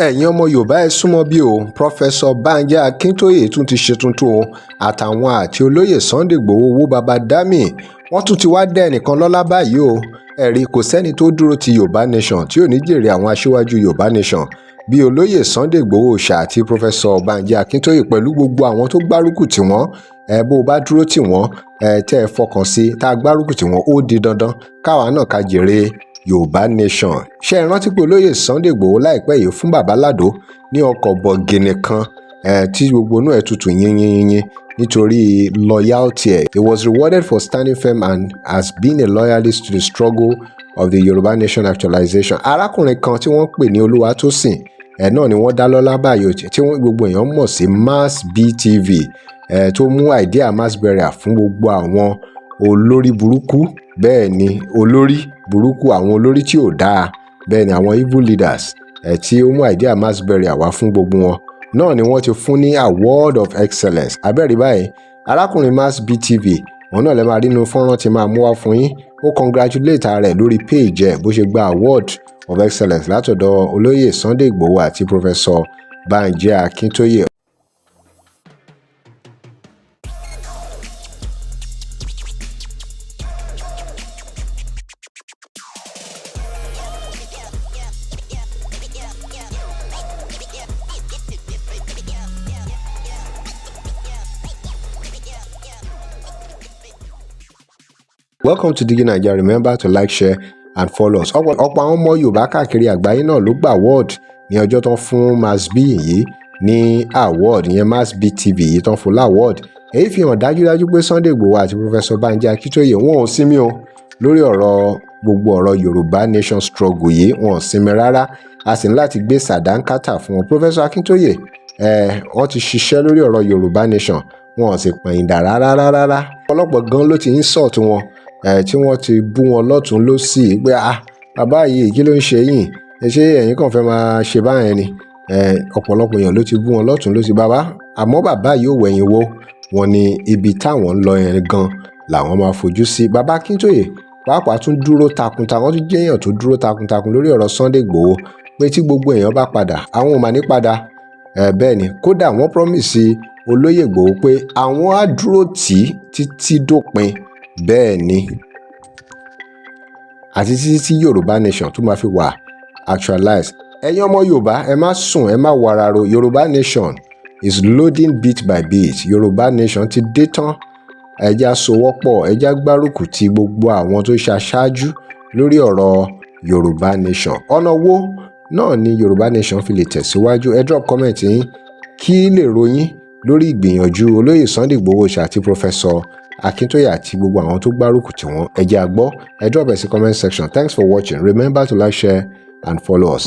ẹ̀yin ọmọ yorùbá ẹ súnmọ́ bí o pọfẹsọ Banji Akintoye tún ti ṣe tuntun o àtàwọn àti olóyè Sunday Igboho owó baba dami wọ́n tún ti wá dá ẹnìkan lọ́lá báyìí o ẹ̀rí kò sẹ́ni tó dúró ti yorùbá nation tí ò ní jèrè àwọn aṣíwájú yorùbá nation bí olóyè Sunday Igboho ṣá àti pọfẹsọ Banji Akintoye pẹ̀lú gbogbo àwọn tó gbárùkù tì wọ́n bó bá dúró tì wọ́n tẹ́ ẹ fọkàn sí tá a gbárùkù tì wọ́n ó di dandan káwa náà ká jèrè yorùbá nation ṣe é rántí pé olóyè Sunday Igboho láìpẹ́ yìí fún bàbá ládò ní ọkọ̀ bọ̀gìnì kan tí gbogbo inú ẹ̀ tutù yínyínyín nítorí loyalty ẹ̀. He was rewarded for standing firm and has been a loyalist to the struggle of the yorùbá nation actualization. arákùnrin kan tí wọ́n pè ní Olúwatósìn náà ni wọ́n dá lọ́lá báyìí tí gbogbo èèyàn mọ̀ sí Massb TV tó mú idea mass burial fún gbogbo àwọn olórí burúkú bẹ́ẹ̀ ni olórí burúkú àwọn olórí tí ò dáa bẹ́ẹ̀ ni àwọn evil leaders tí ó mú idea mass burial wá fún gbogbo wọn náà ni wọ́n ti fún ní award of excellence abẹ́rẹ́ báyìí arákùnrin Massb TV wọn náà lè máa rí inú fọ́nrán tí máa mú wá fún yín ó congratulate ara rẹ̀ lórí page ẹ̀ bó ṣe gba award of excellence látọ̀dọ̀ olóyè Sunday Igboho àti professor Banji Akintoye. Welcome to DIGINAIJA. Remember to like, share and follow us. ọ̀pọ̀ àwọn ọmọ Yorùbá káàkiri àgbáyé náà ló gba award ní ọjọ́ tán fún Massb yìí ní award ìyẹn Massb TV yìí tán fún award. èyí fi hàn dájúdájú pé Sunday Igboho àti Professor Banji Akintoye wọn ò sinmi o lórí gbogbo ọ̀rọ̀ Yorùbá nation struggle yìí wọn ò sinmi rárá a sì ní láti gbé sàdánkátà fún wọn. Professor Akintoye wọ́n ti ṣiṣẹ́ lórí ọ̀rọ̀ Yorùbá nation wọn ò sì pẹ̀yìndà rárá ọ̀pọ̀lọpọ̀ gan ló ti insult wọn tí wọ́n ti bú wọn lọ́tún lósì pé bàbá yìí kí ló ń ṣe yìí ṣé ẹ̀yin kàn fẹ́ máa ṣe báyẹn ni ọ̀pọ̀lọpọ̀ èèyàn ló ti bú wọn lọ́tún lósì bàbá àmọ́ bàbá yìí ò wẹ̀yìn wo wọn ni ibi táwọn ń lọ yẹn gan làwọn máa fojú sí. bàbá Akintoye pàápàá tún dúró takuntakun wọ́n tún jẹ́ èèyàn tó dúró takuntakun lórí ọ̀rọ̀ Sunday Igboho pé tí gbogbo èèyàn bá padà àwọn ò máa ní padà bẹ́ẹ̀ ni kódà wọ́n promise olóyè Igboho pé àwọn á dúró tì í títí dópin bẹ́ẹ̀ ni àti títí tí yorùbá nation tó máa fi wà actualize. ẹ̀yin ọmọ yorùbá ẹ má sùn ẹ má wararo yorùbá nation is loading bit by bit yorùbá nation ti dé tán ẹja sowọ́pọ̀ ẹja gbárùkù ti gbogbo àwọn tó ṣe aṣáájú lórí ọ̀rọ̀ yorùbá nation. ọ̀nà wo náà ni yorùbá nation fi lè tẹ̀síwájú ẹ drop comment yín kí lè ròyìn lórí ìgbìyànjú olóyè Sunday Igboho àti professor Akintoye àti gbogbo àwọn tó gbárùkù tí wọ́n ẹ jẹ́ a gbọ́ ẹ drop ẹ sí comment section. Thanks for watching. Remember to like, share and follow us.